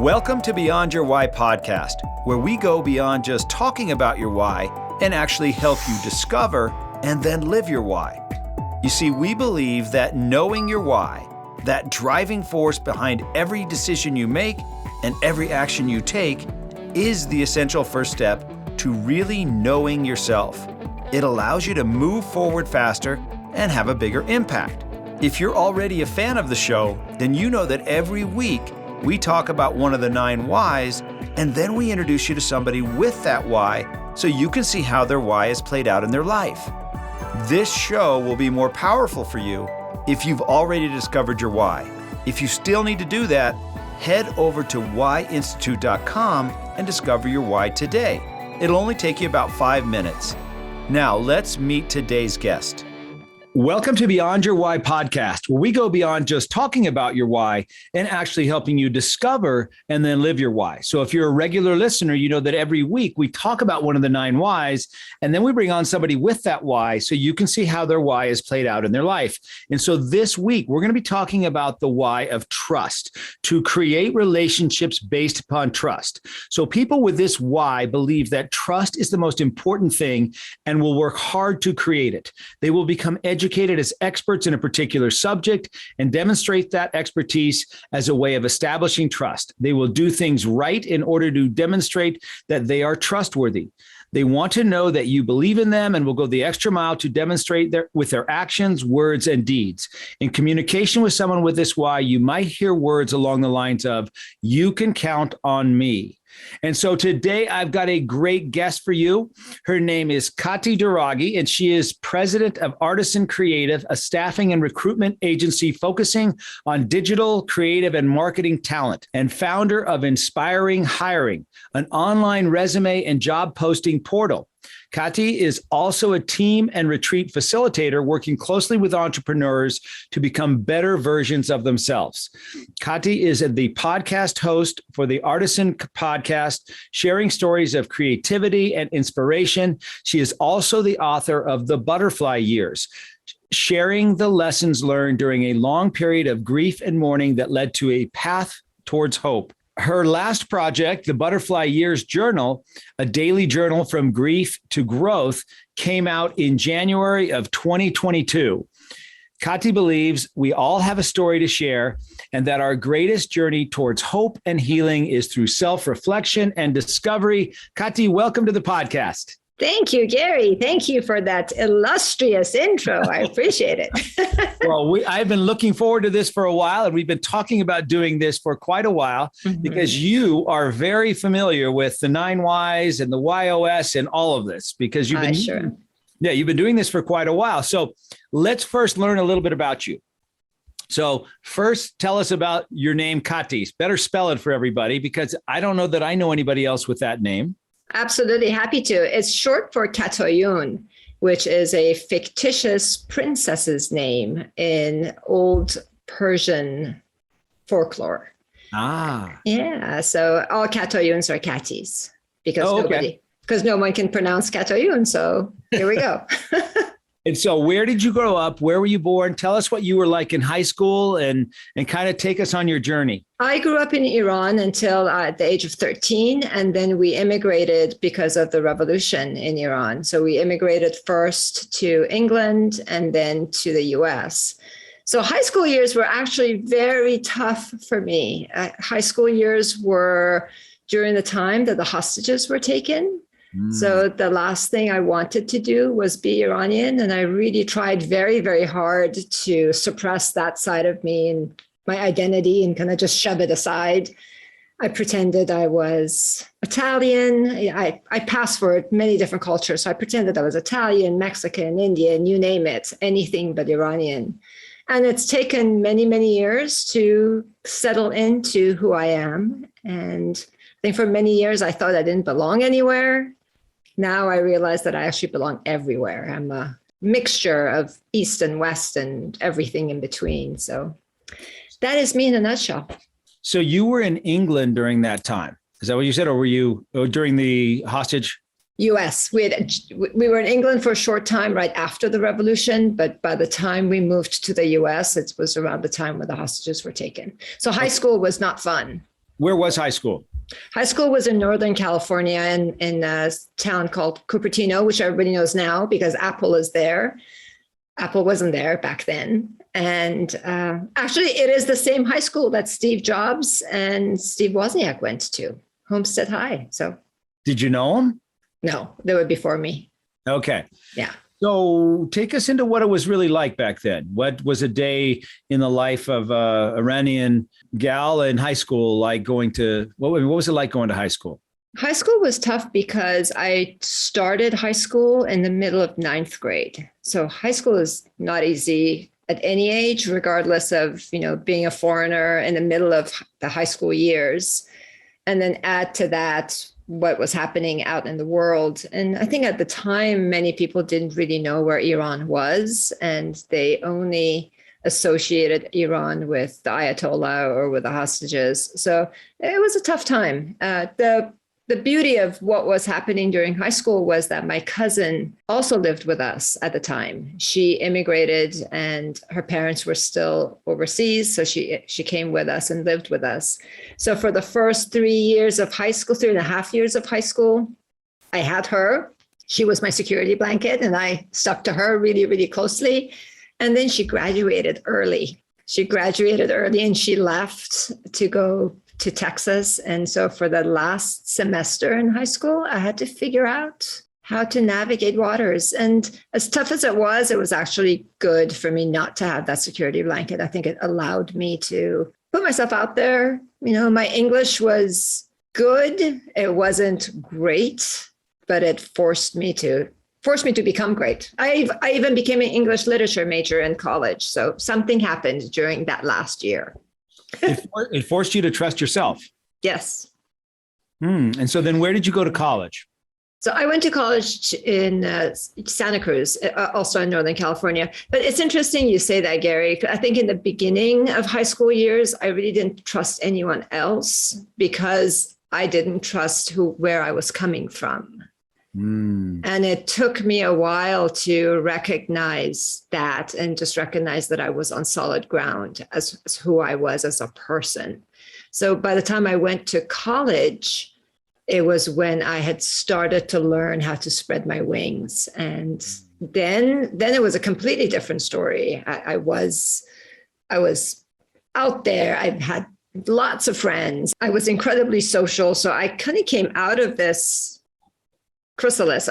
Welcome to Beyond Your Why podcast, where we go beyond just talking about your why and actually help you discover and then live your why. You see, we believe that knowing your why, that driving force behind every decision you make and every action you take, is the essential first step to really knowing yourself. It allows you to move forward faster and have a bigger impact. If you're already a fan of the show, then you know that every week we talk about one of the 9 whys, and then we introduce you to somebody with that why so you can see how their why is played out in their life. This show will be more powerful for you if you've already discovered your why. If you still need to do that, head over to whyinstitute.com and discover your why today. It'll only take you about 5 minutes. Now, let's meet today's guest. Welcome to Beyond Your Why podcast, where we go beyond just talking about your why and actually helping you discover and then live your why. So if you're a regular listener, you know that every week we talk about one of the 9 whys, and then we bring on somebody with that why so you can see how their why is played out in their life. And so this week, we're going to be talking about the why of trust, to create relationships based upon trust. So people with this why believe that trust is the most important thing and will work hard to create it. They will become educated as experts in a particular subject and demonstrate that expertise as a way of establishing trust. They will do things right in order to demonstrate that they are trustworthy. They want to know that you believe in them and will go the extra mile to demonstrate with their actions, words, and deeds. In communication with someone with this why, you might hear words along the lines of, "You can count on me." And so today I've got a great guest for you. Her name is Katty Douraghy, and she is President of Artisan Creative, a staffing and recruitment agency focusing on digital, creative, and marketing talent, and founder of Inspiring Hiring, an online resume and job posting portal. Katty is also a team and retreat facilitator working closely with entrepreneurs to become better versions of themselves. Katty is the podcast host for the Artisan podcast, sharing stories of creativity and inspiration. She is also the author of The Butterfly Years, sharing the lessons learned during a long period of grief and mourning that led to a path towards hope. Her last project, the Butterfly Years Journal, a daily journal from grief to growth, came out in January of 2022. Katty believes we all have a story to share and that our greatest journey towards hope and healing is through self-reflection and discovery. Katty, welcome to the podcast. Thank you, Gary. Thank you for that illustrious intro. I appreciate it. Well, I've been looking forward to this for a while, and we've been talking about doing this for quite a while because you are very familiar with the 9 whys and the YOS and all of this because you've been, you've been doing this for quite a while. So let's first learn a little bit about you. So first, tell us about your name, Katty. Better spell it for everybody because I don't know that I know anybody else with that name. Absolutely. Happy to. It's short for Katoyun, which is a fictitious princess's name in old Persian folklore. Ah. Yeah. So all Katoyuns are Kattys because no one can pronounce Katoyun. So here we go. And so where did you grow up? Where were you born? Tell us what you were like in high school and kind of take us on your journey. I grew up in Iran until the age of 13, and then we immigrated because of the revolution in Iran. So we immigrated first to England and then to the US. So high school years were actually very tough for me. High school years were during the time that the hostages were taken. So the last thing I wanted to do was be Iranian. And I really tried very, very hard to suppress that side of me and my identity and kind of just shove it aside. I pretended I was Italian. I passed for many different cultures. So I pretended I was Italian, Mexican, Indian, you name it, anything but Iranian. And it's taken many, many years to settle into who I am. And I think for many years, I thought I didn't belong anywhere. Now I realize that I actually belong everywhere. I'm a mixture of East and West and everything in between. So that is me in a nutshell. So you were in England during that time. Is that what you said? Or were you during the hostage? US. We were in England for a short time right after the revolution. But by the time we moved to the US, it was around the time when the hostages were taken. So high school was not fun. Where was high school? High school was in Northern California in a town called Cupertino, which everybody knows now because Apple is there. Apple wasn't there back then. And actually, it is the same high school that Steve Jobs and Steve Wozniak went to, Homestead High. So, did you know him? No, they were before me. Okay. Yeah. So take us into what it was really like back then. What was a day in the life of a Iranian gal in high school like going to, what was it like going to high school? High school was tough because I started high school in the middle of 9th grade. So high school is not easy at any age, regardless of, being a foreigner in the middle of the high school years. And then add to that what was happening out in the world. And I think at the time, many people didn't really know where Iran was, and they only associated Iran with the Ayatollah or with the hostages. So it was a tough time. The beauty of what was happening during high school was that my cousin also lived with us at the time. She immigrated and her parents were still overseas. So she came with us and lived with us. So for the first 3.5 years of high school, I had her. She was my security blanket and I stuck to her really, really closely. And then she graduated early. And she left to go to Texas. And so for the last semester in high school, I had to figure out how to navigate waters. And as tough as it was actually good for me not to have that security blanket. I think it allowed me to put myself out there. My English was good. It wasn't great, but it forced me to become great. I even became an English literature major in college. So something happened during that last year. It forced you to trust yourself. Yes. And so then where did you go to college? So I went to college in Santa Cruz, also in Northern California. But it's interesting you say that, Gary. I think in the beginning of high school years, I really didn't trust anyone else because I didn't trust where I was coming from. And it took me a while to recognize that and just recognize that I was on solid ground as who I was as a person. So by the time I went to college, it was when I had started to learn how to spread my wings. And then it was a completely different story. I was out there. I had lots of friends. I was incredibly social. So I kind of came out of this chrysalis.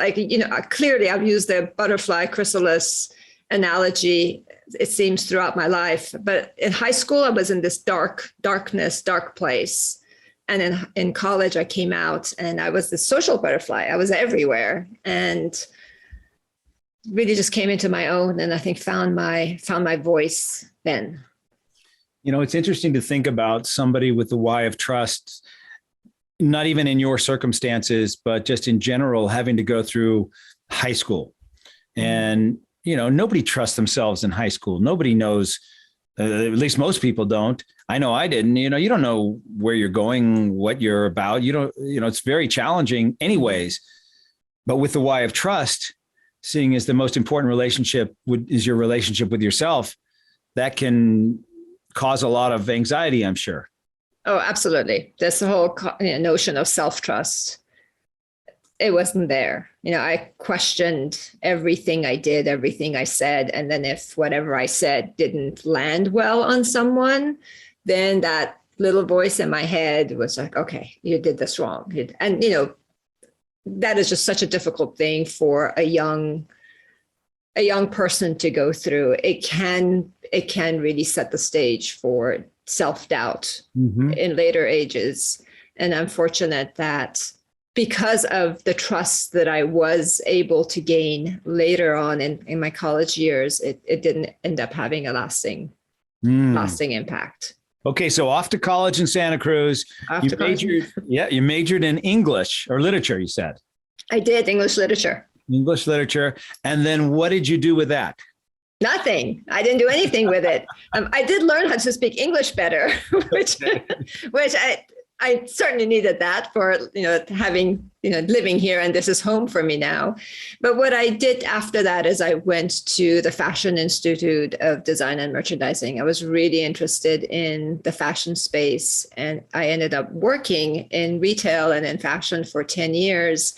Clearly I've used the butterfly chrysalis analogy, it seems, throughout my life. But in high school, I was in this dark place. And in college, I came out and I was the social butterfly. I was everywhere and really just came into my own. And I think found my voice then. It's interesting to think about somebody with the why of trust, not even in your circumstances, but just in general, having to go through high school. And, nobody trusts themselves in high school. Nobody knows, at least most people don't. I know I didn't. You don't know where you're going, what you're about. It's very challenging anyways. But with the why of trust, seeing as the most important relationship is your relationship with yourself, that can cause a lot of anxiety, I'm sure. Oh, absolutely. This whole notion of self-trust, it wasn't there. I questioned everything I did, everything I said. And then if whatever I said didn't land well on someone, then that little voice in my head was like, okay, you did this wrong. And, that is just such a difficult thing for a young person to go through. It can really set the stage for self-doubt in later ages. And I'm fortunate that because of the trust that I was able to gain later on in my college years, it didn't end up having a lasting impact. Okay, so off to college in Santa Cruz. You majored in English or literature, you said. I did, English literature. And then what did you do with that? Nothing. I didn't do anything with it. I did learn how to speak English better, which I certainly needed that for, having, living here, and this is home for me now. But what I did after that is I went to the Fashion Institute of Design and Merchandising. I was really interested in the fashion space, and I ended up working in retail and in fashion for 10 years.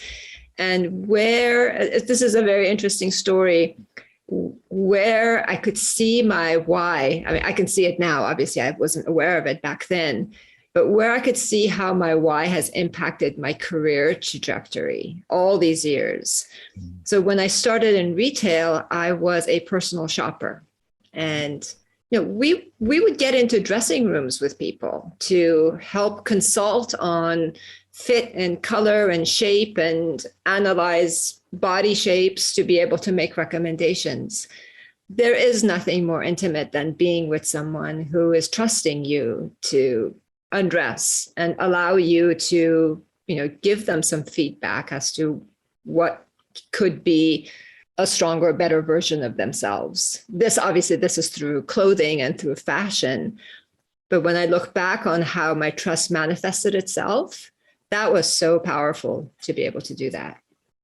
And this is a very interesting story, where I could see my why. I mean, I can see it now. Obviously, I wasn't aware of it back then. But where I could see how my why has impacted my career trajectory all these years. So when I started in retail, I was a personal shopper. And we would get into dressing rooms with people to help consult on fit and color and shape and analyze body shapes to be able to make recommendations. There is nothing more intimate than being with someone who is trusting you to undress and allow you to, give them some feedback as to what could be a stronger, better version of themselves. This is through clothing and through fashion. But when I look back on how my trust manifested itself, that was so powerful to be able to do that.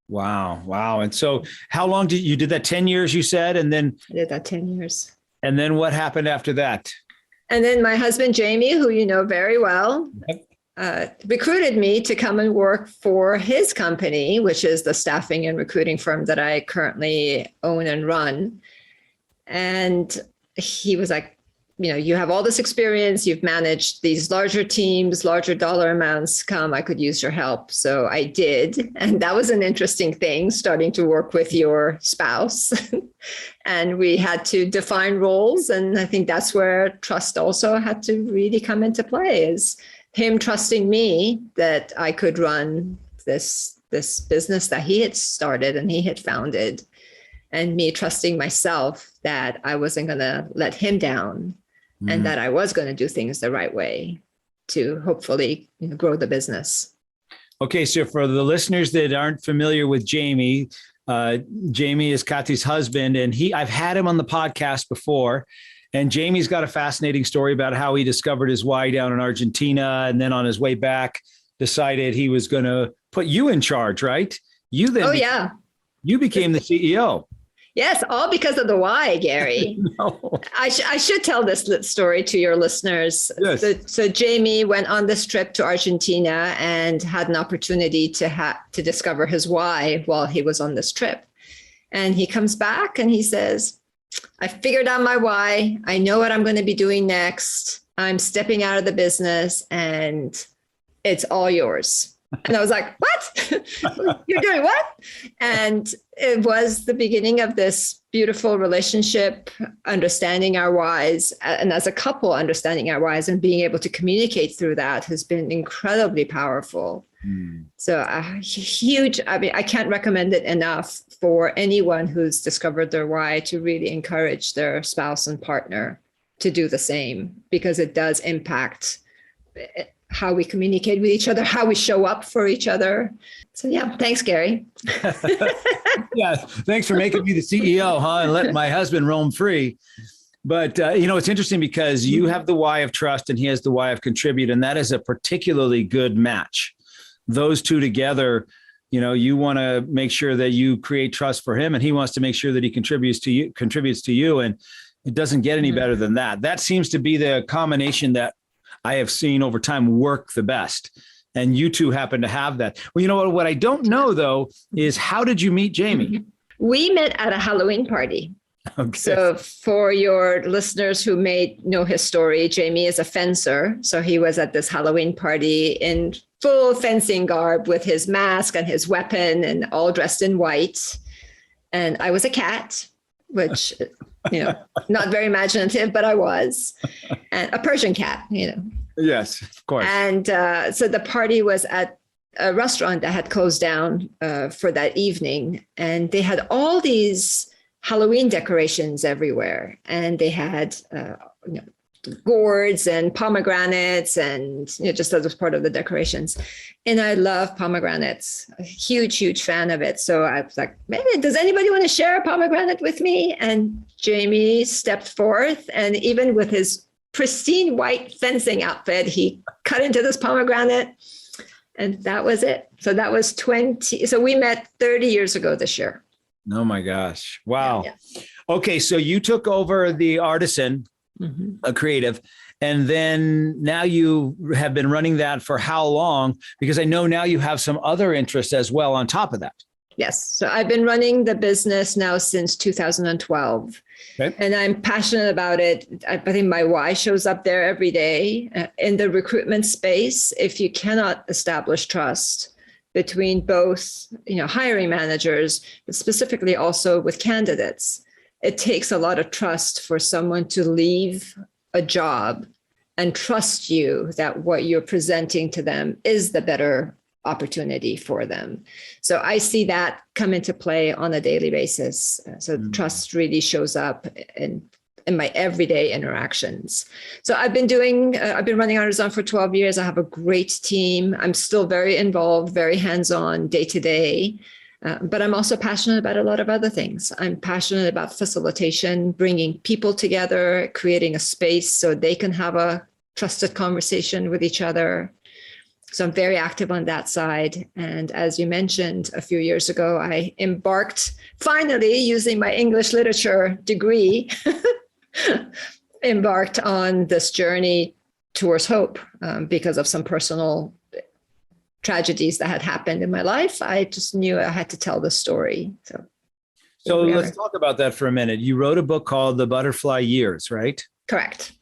Wow. And so how long did you did that? 10 years, you said? And then I did that 10 years. And then what happened after that? And then my husband, Jamie, who you know very well, recruited me to come and work for his company, which is the staffing and recruiting firm that I currently own and run. And he was like, you have all this experience, you've managed these larger teams, larger dollar amounts, I could use your help. So I did. And that was an interesting thing, starting to work with your spouse. And we had to define roles. And I think that's where trust also had to really come into play, is him trusting me that I could run this business that he had started and he had founded, and me trusting myself that I wasn't going to let him down. And that I was going to do things the right way to hopefully grow the business. Okay, so for the listeners that aren't familiar with Jamie, Jamie is Katty's husband, and I've had him on the podcast before. And Jamie's got a fascinating story about how he discovered his why down in Argentina, and then on his way back decided he was going to put you in charge, right? You became the CEO. Yes, all because of the why, Gary. No. I should tell this story to your listeners. Yes. So Jamie went on this trip to Argentina and had an opportunity to discover his why while he was on this trip. And he comes back and he says, I figured out my why. I know what I'm going to be doing next. I'm stepping out of the business and it's all yours. And I was like, what? You're doing what? And it was the beginning of this beautiful relationship, understanding our whys, and as a couple, understanding our whys and being able to communicate through that has been incredibly powerful. So I can't recommend it enough for anyone who's discovered their why to really encourage their spouse and partner to do the same, because it does impact how we communicate with each other, how we show up for each other. So yeah, thanks, Gary. Yeah, thanks for making me the CEO, and let my husband roam free. But, it's interesting because you have the why of trust and he has the why of contribute, and that is a particularly good match. Those two together, you want to make sure that you create trust for him, and he wants to make sure that he contributes to you. And it doesn't get any better than that. That seems to be the combination that I have seen over time work the best. And you two happen to have that. Well, what I don't know, though, is how did you meet Jamie? We met at a Halloween party. Okay. So for your listeners who may know his story, Jamie is a fencer. So he was at this Halloween party in full fencing garb with his mask and his weapon and all dressed in white. And I was a cat, which, not very imaginative, but I was, and a Persian cat, Yes, of course. And so the party was at a restaurant that had closed down for that evening. And they had all these Halloween decorations everywhere. And they had, gourds and pomegranates and just as part of the decorations. And I love pomegranates, a huge, huge fan of it. So I was like, maybe, does anybody want to share a pomegranate with me? And Jamie stepped forth, and even with his pristine white fencing outfit. He cut into this pomegranate, and that was it. So that was 20. So we met 30 years ago this year. Oh my gosh. Wow. Yeah. Okay. So you took over the Artisan Creative, and then now you have been running that for how long? Because I know now you have some other interests as well on top of that. Yes. So I've been running the business now since 2012. Okay. And I'm passionate about it. I think my why shows up there every day. In the recruitment space, if you cannot establish trust between both, hiring managers, but specifically also with candidates, it takes a lot of trust for someone to leave a job and trust you that what you're presenting to them is the better opportunity for them. So I see that come into play on a daily basis. So trust really shows up in my everyday interactions. So I've been running Artisan for 12 years. I have a great team. I'm still very involved, very hands-on day to day. But I'm also passionate about a lot of other things. I'm passionate about facilitation, bringing people together, creating a space so they can have a trusted conversation with each other. So I'm very active on that side. And as you mentioned, a few years ago, I embarked, finally using my English literature degree, embarked on this journey towards hope because of some personal tragedies that had happened in my life. I just knew I had to tell the story. So let's talk about that for a minute. You wrote a book called The Butterfly Years, right? Correct.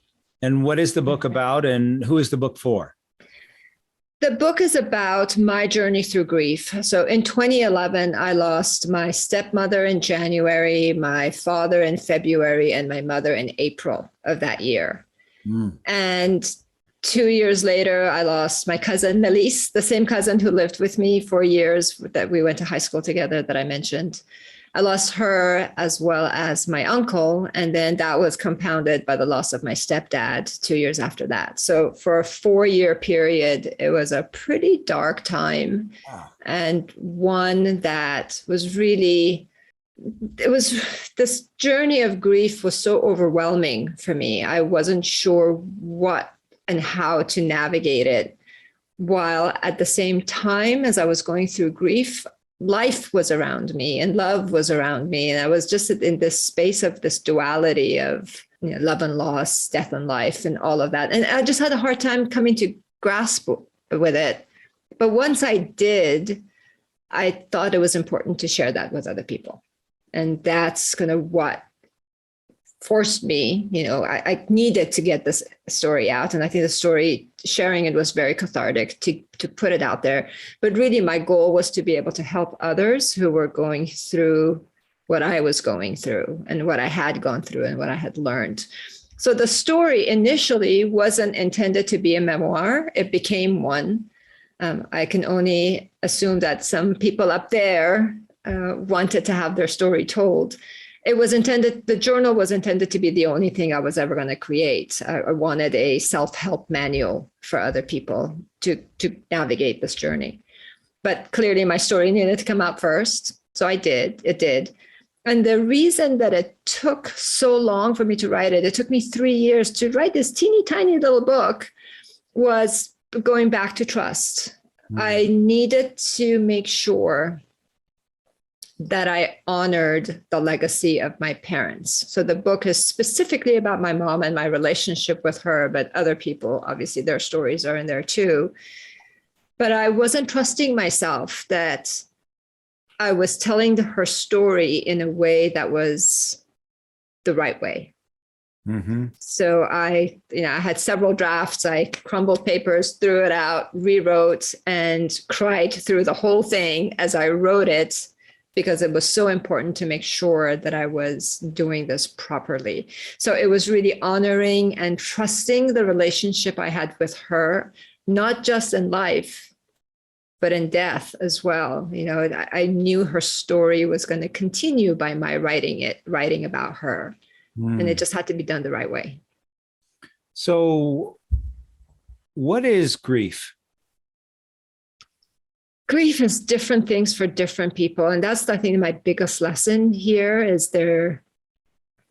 And what is the book about, and who is the book for? The book is about my journey through grief. So in 2011, I lost my stepmother in January, my father in February, and my mother in April of that year. And 2 years later, I lost my cousin, Melise, the same cousin who lived with me for years that we went to high school together that I mentioned. I lost her as well as my uncle. And then that was compounded by the loss of my stepdad 2 years after that. So for a 4-year period, it was a pretty dark time. Wow. And one that was really, this journey of grief was so overwhelming for me. I wasn't sure what and how to navigate it, while at the same time as I was going through grief, life was around me and love was around me. And I was just in this space of this duality of love and loss, death and life, and all of that. And I just had a hard time coming to grasp with it. But once I did, I thought it was important to share that with other people. And that's kind of what forced me, I needed to get this story out. And I think the story, sharing it was very cathartic to put it out there. But really my goal was to be able to help others who were going through what I was going through and what I had gone through and what I had learned. So the story initially wasn't intended to be a memoir. It became one. I can only assume that some people up there wanted to have their story told. The journal was intended to be the only thing I was ever going to create. I wanted a self-help manual for other people to navigate this journey. But clearly my story needed to come out first. So it did. And the reason that it took so long for me to write it took me 3 years to write this teeny tiny little book, was going back to trust. I needed to make sure that I honored the legacy of my parents. So the book is specifically about my mom and my relationship with her, but other people, obviously their stories are in there too. But I wasn't trusting myself that I was telling her story in a way that was the right way. Mm-hmm. So I had several drafts. I crumbled papers, threw it out, rewrote, and cried through the whole thing as I wrote it, because it was so important to make sure that I was doing this properly. So it was really honoring and trusting the relationship I had with her, not just in life, but in death as well. I knew her story was going to continue by my writing about her. And it just had to be done the right way. So what is grief? Grief is different things for different people. And that's, I think, my biggest lesson here is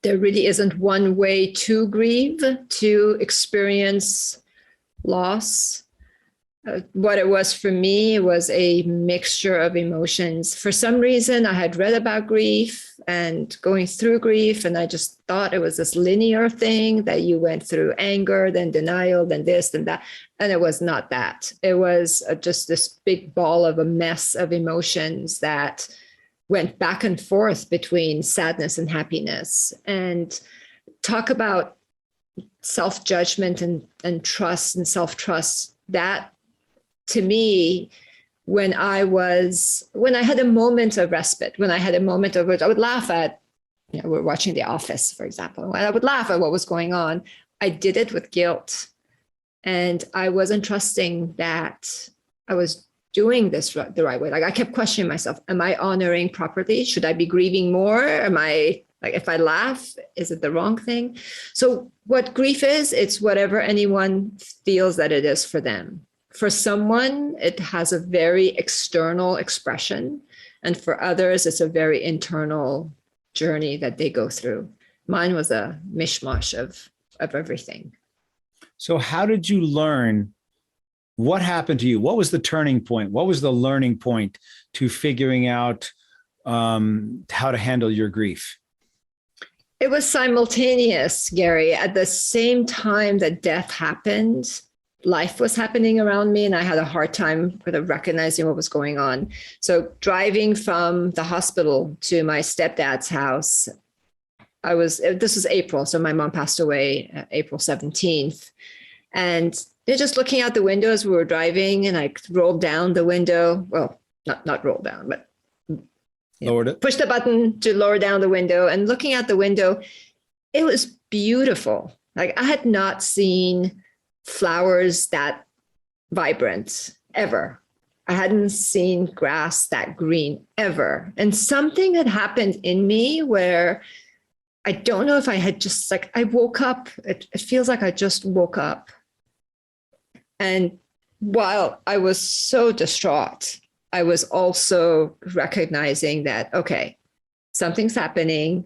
there really isn't one way to grieve, to experience loss. What it was for me was a mixture of emotions. For some reason, I had read about grief and going through grief, and I just thought it was this linear thing that you went through anger, then denial, then this, then that. And it was not that. It was just this big ball of a mess of emotions that went back and forth between sadness and happiness. And talk about self-judgment and trust and self-trust. That, to me, when I had a moment of respite, when I had a moment of which I would laugh at, we're watching The Office, for example, and I would laugh at what was going on. I did it with guilt. And I wasn't trusting that I was doing this the right way. Like, I kept questioning myself. Am I honoring properly? Should I be grieving more? Am I, like, if I laugh, is it the wrong thing? So what grief is, it's whatever anyone feels that it is for them. For someone, it has a very external expression. And for others, it's a very internal journey that they go through. Mine was a mishmash of everything. So how did you learn? What happened to you? What was the turning point? What was the learning point to figuring out how to handle your grief? It was simultaneous, Gary. At the same time that death happened, life was happening around me, and I had a hard time sort of recognizing what was going on. So driving from the hospital to my stepdad's house, this was April. So my mom passed away April 17th. And they're just looking out the window as we were driving, and I rolled down the window. Well, not roll down, but lowered it. Push the button to lower down the window, and looking out the window, it was beautiful. Like, I had not seen flowers that vibrant ever. I hadn't seen grass that green ever. And something had happened in me where I don't know if I had just, like, I woke up. It feels like I just woke up. And while I was so distraught, I was also recognizing that, okay, something's happening.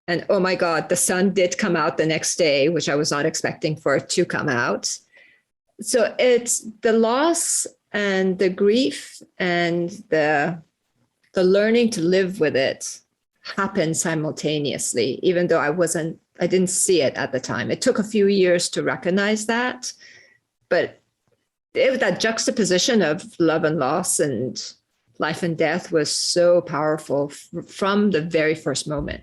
And oh my God, the sun did come out the next day, which I was not expecting for it to come out. So it's the loss and the grief and the learning to live with it happened simultaneously, even though I didn't see it at the time. It took a few years to recognize that, but that juxtaposition of love and loss and life and death was so powerful from the very first moment.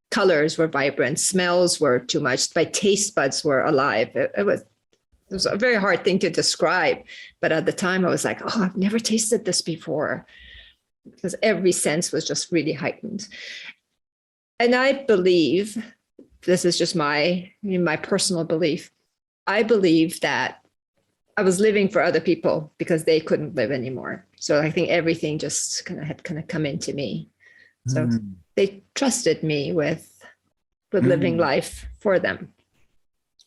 Colors were vibrant, smells were too much, my taste buds were alive. It was a very hard thing to describe, but at the time I was like, oh, I've never tasted this before, because every sense was just really heightened. And I believe, this is just my personal belief, I believe that I was living for other people because they couldn't live anymore. So I think everything just had come into me. So they trusted me with living life for them.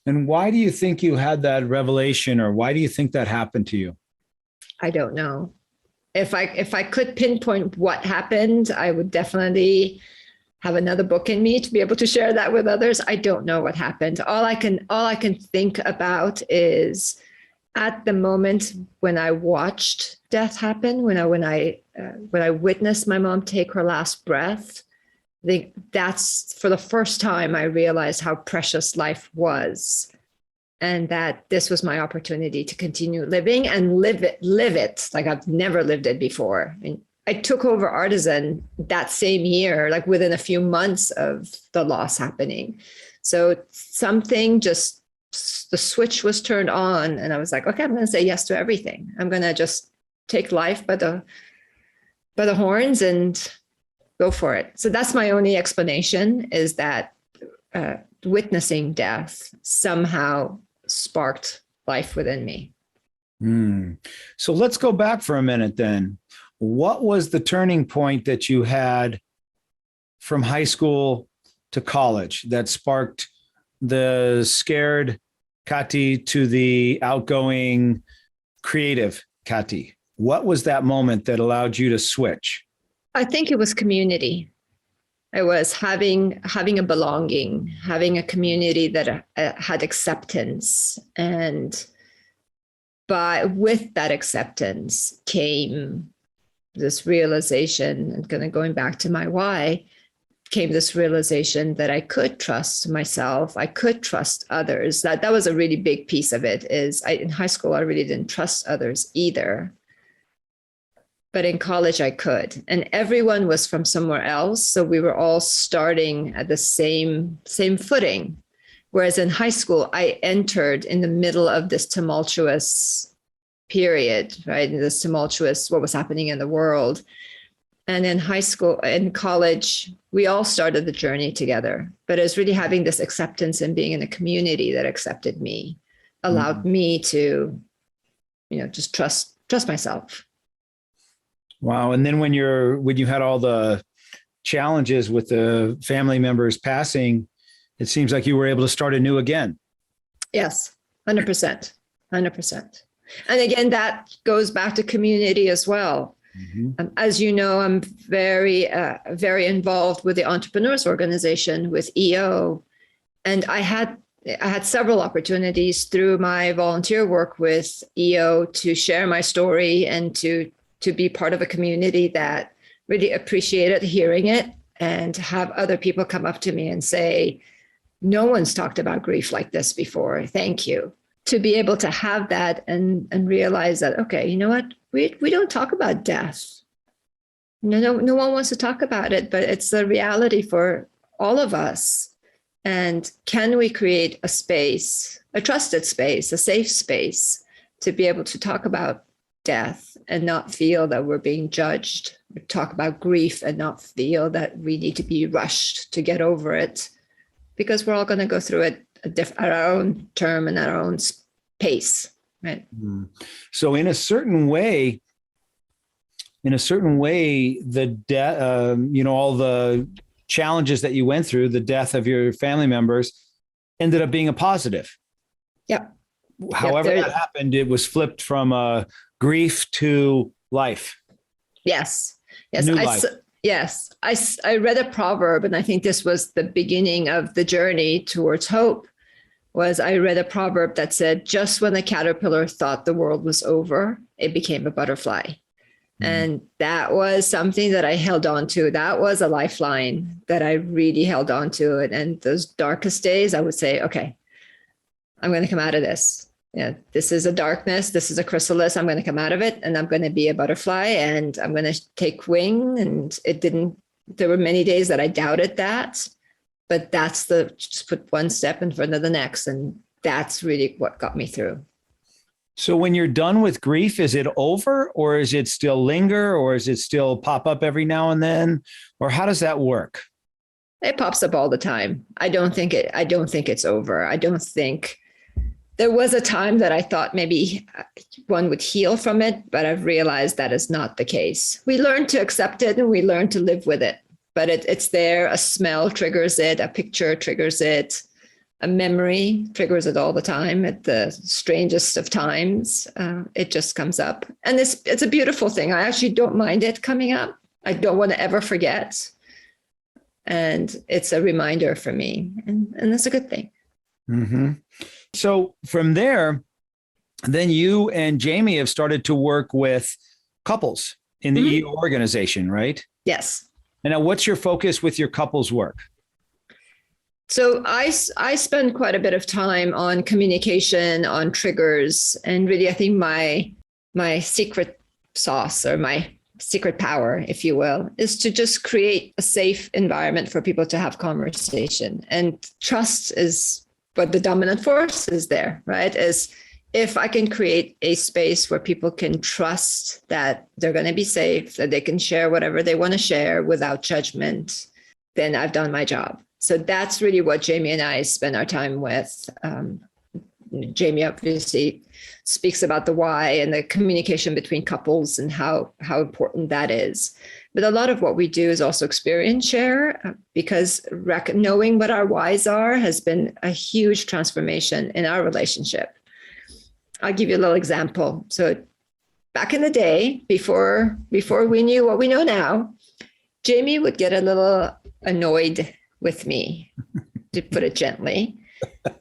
And why do you think you had that revelation, or why do you think that happened to you? I don't know. If I could pinpoint what happened, I would definitely have another book in me to be able to share that with others. I don't know what happened. All I can think about is at the moment when I watched death happen, when I witnessed my mom take her last breath. I think that's for the first time I realized how precious life was, and that this was my opportunity to continue living and live it like I've never lived it before. I mean, I took over Artisan that same year, like within a few months of the loss happening. So something just, the switch was turned on, and I was like, okay, I'm going to say yes to everything. I'm going to just take life by the horns and go for it. So that's my only explanation, is that witnessing death somehow sparked life within me. So let's go back for a minute then. What was the turning point that you had from high school to college that sparked the scared Katty to the outgoing, creative Katty? What was that moment that allowed you to switch? I think it was community. It was having a belonging, having a community that had acceptance, and with that acceptance came this realization, and kind of going back to my why, came this realization that I could trust myself, I could trust others. That was a really big piece of it. In high school, I really didn't trust others either. But in college, I could. And everyone was from somewhere else. So we were all starting at the same footing. Whereas in high school, I entered in the middle of this tumultuous period, right? This tumultuous, what was happening in the world. And in high school and college, we all started the journey together. But it was really having this acceptance and being in a community that accepted me, allowed me to, just trust myself. Wow. And then when you had all the challenges with the family members passing, it seems like you were able to start anew again. Yes, 100%. 100%. And again, that goes back to community as well. Mm-hmm. As you know, I'm very, very involved with the Entrepreneurs Organization, with EO. And I had several opportunities through my volunteer work with EO to share my story and to be part of a community that really appreciated hearing it, and have other people come up to me and say, no one's talked about grief like this before. Thank you. To be able to have that and realize that, okay, you know what? We don't talk about death. No one wants to talk about it, but it's a reality for all of us. And can we create a space, a trusted space, a safe space to be able to talk about death and not feel that we're being judged, talk about grief and not feel that we need to be rushed to get over it, because we're all going to go through it at our own term and at our own pace, right? So in a certain way, the death, all the challenges that you went through, the death of your family members, ended up being a positive. Yep. However that happened, it was flipped from grief to life. Yes. New life. Yes. I read a proverb, and I think this was the beginning of the journey towards hope. I read a proverb that said, just when the caterpillar thought the world was over, it became a butterfly. And that was something that I held on to. That was a lifeline that I really held on to. And those darkest days, I would say, okay, I'm going to come out of this. This is a darkness. This is a chrysalis. I'm going to come out of it, and I'm going to be a butterfly, and I'm going to take wing. And there were many days that I doubted that, but just put one step in front of the next. And that's really what got me through. So when you're done with grief, is it over, or is it still linger, or is it still pop up every now and then, or how does that work? It pops up all the time. I don't think it's over. I don't think. There was a time that I thought maybe one would heal from it, but I've realized that is not the case. We learn to accept it and we learn to live with it, but it's there. A smell triggers it, a picture triggers it, a memory triggers it all the time at the strangest of times. It just comes up. And it's a beautiful thing. I actually don't mind it coming up. I don't want to ever forget. And it's a reminder for me. And that's a good thing. Mm-hmm. So from there, then you and Jamie have started to work with couples in the EO organization, right? Yes. And now what's your focus with your couples work? So I spend quite a bit of time on communication, on triggers, and really I think my secret sauce, or my secret power, if you will, is to just create a safe environment for people to have conversation. And trust is what the dominant force is there, right? Is if I can create a space where people can trust that they're going to be safe, that they can share whatever they want to share without judgment, then I've done my job. So that's really what Jamie and I spend our time with. Jamie obviously speaks about the why and the communication between couples and how important that is. But a lot of what we do is also experience share, because knowing what our whys are has been a huge transformation in our relationship. I'll give you a little example. So back in the day, before we knew what we know now, Jamie would get a little annoyed with me, to put it gently.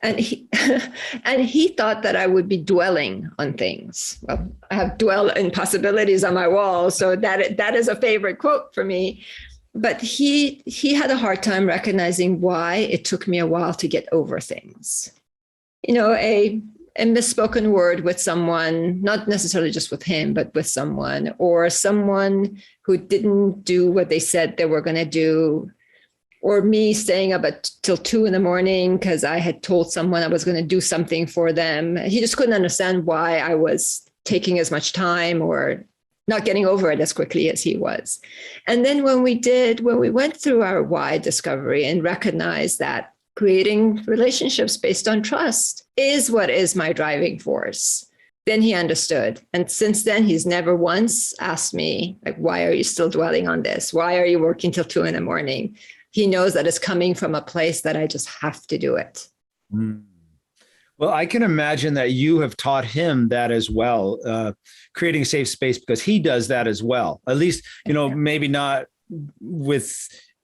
And he and he thought that I would be dwelling on things. Well, I have dwell in possibilities on my wall, so that is a favorite quote for me. But he had a hard time recognizing why it took me a while to get over things. You know, a misspoken word with someone, not necessarily just with him, but with someone, or someone who didn't do what they said they were going to do, or me staying up till 2 a.m. because I had told someone I was going to do something for them. He just couldn't understand why I was taking as much time or not getting over it as quickly as he was. And then when we went through our why discovery and recognized that creating relationships based on trust is what is my driving force, then he understood. And since then, he's never once asked me, like, why are you still dwelling on this? Why are you working till 2 a.m? He knows that it's coming from a place that I just have to do it. Mm. Well, I can imagine that you have taught him that as well, creating a safe space, because he does that as well. At least, maybe not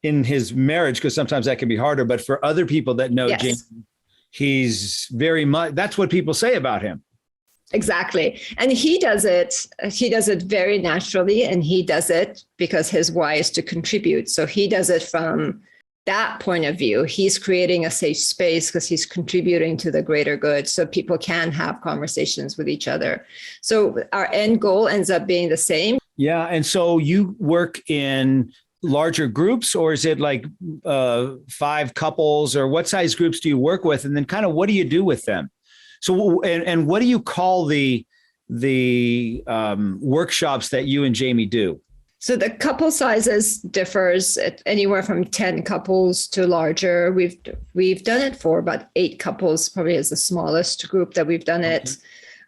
in his marriage, because sometimes that can be harder, but for other people that know Jamie, he's very much, that's what people say about him. Exactly. And he does it very naturally, and he does it because his why is to contribute. So he does it from that point of view. He's creating a safe space because he's contributing to the greater good so people can have conversations with each other. So our end goal ends up being the same. Yeah. And so you work in larger groups, or is it like 5 couples, or what size groups do you work with? And then kind of what do you do with them? So, and what do you call the workshops that you and Jamie do? So the couple sizes differs at anywhere from 10 couples to larger. We've done it for about 8 couples, probably is the smallest group that we've done it.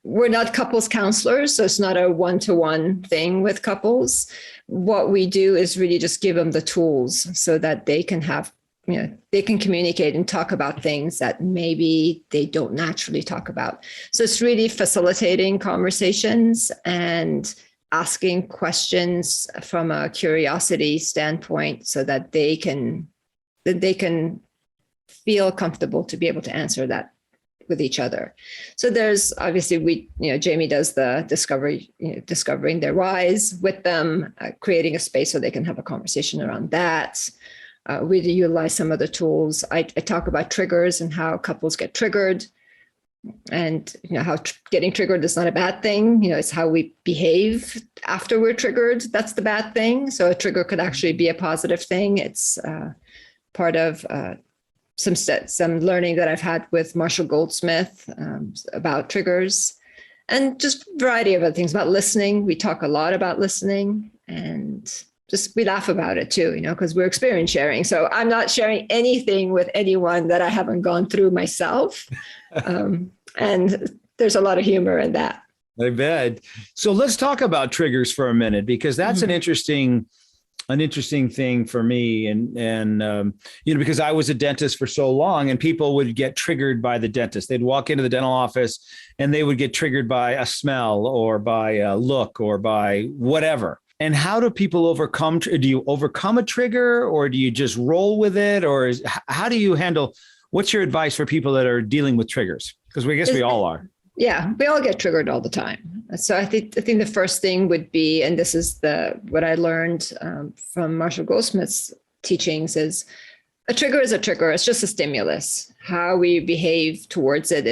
We're not couples counselors, so it's not a one-to-one thing with couples. What we do is really just give them the tools so that they can have, they can communicate and talk about things that maybe they don't naturally talk about. So it's really facilitating conversations and asking questions from a curiosity standpoint so that they can feel comfortable to be able to answer that with each other. So there's obviously Jamie does the discovering their whys with them, creating a space so they can have a conversation around that. We utilize some of the tools. I talk about triggers and how couples get triggered, and how getting triggered is not a bad thing. It's how we behave after we're triggered. That's the bad thing. So a trigger could actually be a positive thing. It's part of some learning that I've had with Marshall Goldsmith about triggers, and just a variety of other things about listening. We talk a lot about listening, and just we laugh about it too, because we're experience sharing. So I'm not sharing anything with anyone that I haven't gone through myself. And there's a lot of humor in that. I bet. So let's talk about triggers for a minute, because that's an interesting thing for me. And because I was a dentist for so long, and people would get triggered by the dentist. They'd walk into the dental office and they would get triggered by a smell or by a look or by whatever. And how do people overcome? Do you overcome a trigger, or do you just roll with it? Or how do you handle? What's your advice for people that are dealing with triggers? Because I guess we all are. Yeah, we all get triggered all the time. So I think the first thing would be, and this is what I learned from Marshall Goldsmith's teachings, is a trigger is a trigger. It's just a stimulus. How we behave towards it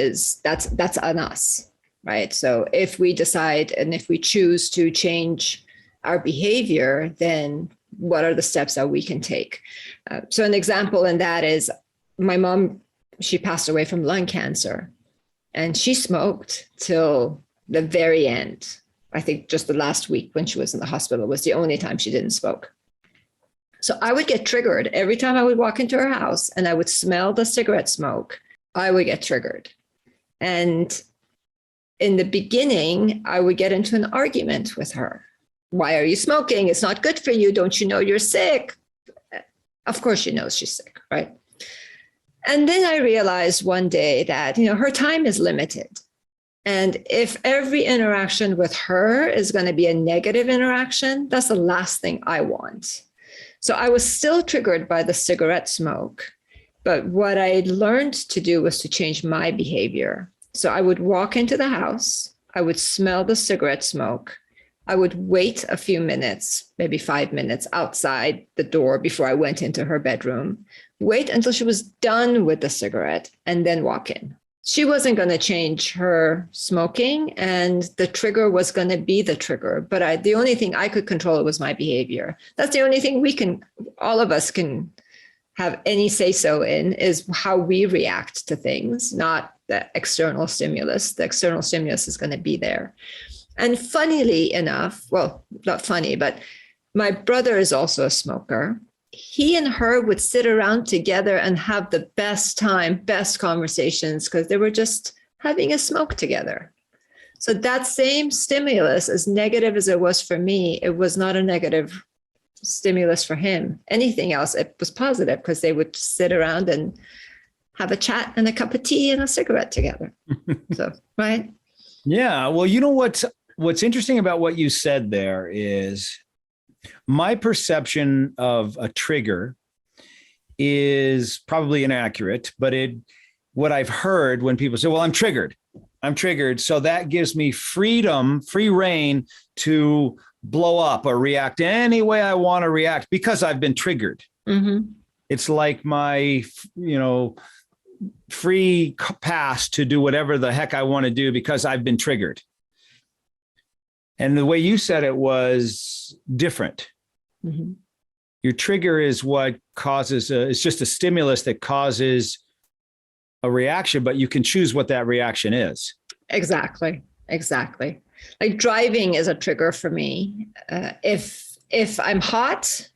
that's on us, right? So if we decide and if we choose to change our behavior, then what are the steps that we can take? So an example in that is my mom. She passed away from lung cancer. And she smoked till the very end. I think just the last week when she was in the hospital was the only time she didn't smoke. So I would get triggered every time I would walk into her house and I would smell the cigarette smoke. I would get triggered. And in the beginning, I would get into an argument with her. Why are you smoking? It's not good for you. Don't you know you're sick? Of course she knows she's sick, right? And then I realized one day that, her time is limited. And if every interaction with her is going to be a negative interaction, that's the last thing I want. So I was still triggered by the cigarette smoke. But what I learned to do was to change my behavior. So I would walk into the house, I would smell the cigarette smoke. I would wait a few minutes, maybe 5 minutes outside the door before I went into her bedroom, wait until she was done with the cigarette, and then walk in. She wasn't going to change her smoking, and the trigger was going to be the trigger. But the only thing I could control was my behavior. That's the only thing all of us can have any say-so in, is how we react to things, not the external stimulus. The external stimulus is going to be there. And funnily enough, well, not funny, but my brother is also a smoker. He and her would sit around together and have the best time, best conversations, because they were just having a smoke together. So that same stimulus, as negative as it was for me, it was not a negative stimulus for him. Anything else, it was positive, because they would sit around and have a chat and a cup of tea and a cigarette together. So, right? Yeah. Well, you know what's interesting about what you said there is my perception of a trigger is probably inaccurate, but what I've heard when people say, well, I'm triggered. So that gives me free reign to blow up or react any way I want to react because I've been triggered. Mm-hmm. It's like my, free pass to do whatever the heck I want to do because I've been triggered. And the way you said it was different. Mm-hmm. Your trigger is what causes, it's just a stimulus that causes a reaction, but you can choose what that reaction is. Exactly. Like driving is a trigger for me. If I'm hot,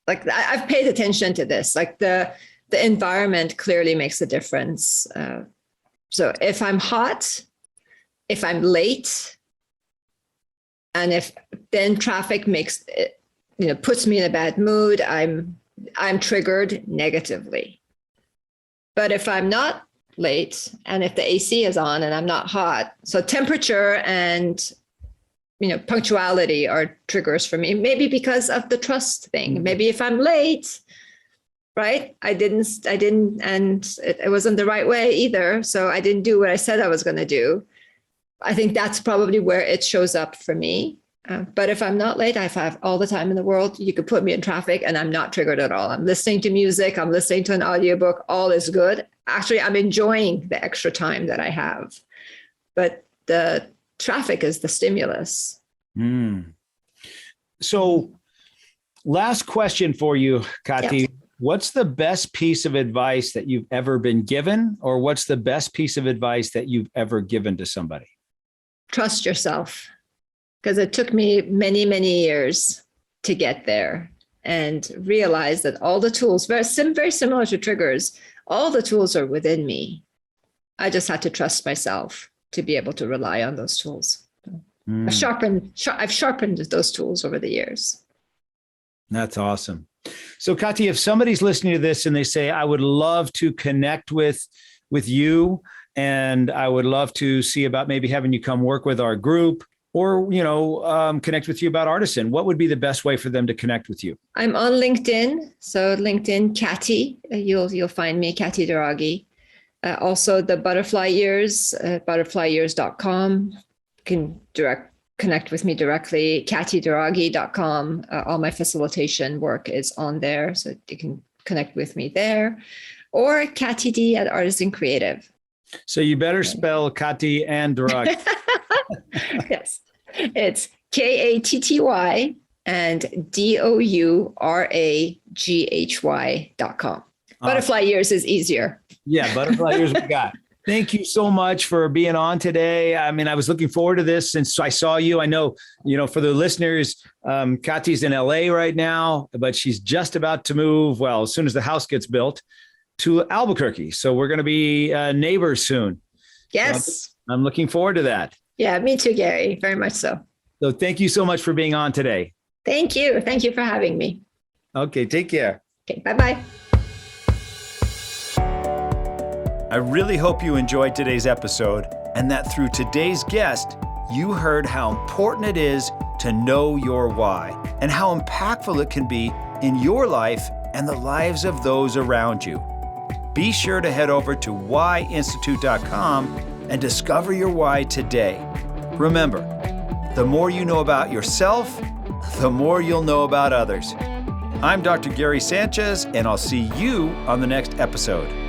like I've paid attention to this, like the environment clearly makes a difference. So if I'm hot, if I'm late, and if then traffic makes it, puts me in a bad mood, I'm triggered negatively. But if I'm not late and if the AC is on and I'm not hot, so temperature and punctuality are triggers for me. Maybe because of the trust thing. Maybe if I'm late, right? I didn't, and it wasn't the right way either. So I didn't do what I said I was going to do. I think that's probably where it shows up for me. But if I'm not late, I have all the time in the world. You could put me in traffic and I'm not triggered at all. I'm listening to music. I'm listening to an audiobook. All is good. Actually, I'm enjoying the extra time that I have. But the traffic is the stimulus. So last question for you, Katty. Yep. What's the best piece of advice that you've ever been given, or what's the best piece of advice that you've ever given to somebody? Trust yourself, because it took me many, many years to get there and realize that all the tools, very similar to triggers, all the tools are within me. I just had to trust myself to be able to rely on those tools. I've sharpened those tools over the years. That's awesome. So Katty, if somebody's listening to this and they say, I would love to connect with you, and I would love to see about maybe having you come work with our group, or, connect with you about Artisan, what would be the best way for them to connect with you? I'm on LinkedIn. So LinkedIn, Katty, you'll find me, Katty Douraghy. Also the Butterfly Years, butterflyyears.com. You can connect with me directly, kattydouraghy.com. All my facilitation work is on there, so you can connect with me there, or Katty D at Artisan Creative. So you better spell Katty and Douraghy. Yes, it's Katty and DOURAGHY.com. Butterfly Years is easier. Yeah, Butterfly Years we got. Thank you so much for being on today. I mean, I was looking forward to this since I saw you. I know, for the listeners, Katty's in LA right now, but she's just about to move, well, as soon as the house gets built, to Albuquerque. So we're going to be neighbors soon. Yes. So I'm looking forward to that. Yeah, me too, Gary. Very much so. So thank you so much for being on today. Thank you. Thank you for having me. Okay, take care. Okay, bye-bye. I really hope you enjoyed today's episode, and that through today's guest, you heard how important it is to know your why and how impactful it can be in your life and the lives of those around you. Be sure to head over to whyinstitute.com and discover your why today. Remember, the more you know about yourself, the more you'll know about others. I'm Dr. Gary Sanchez, and I'll see you on the next episode.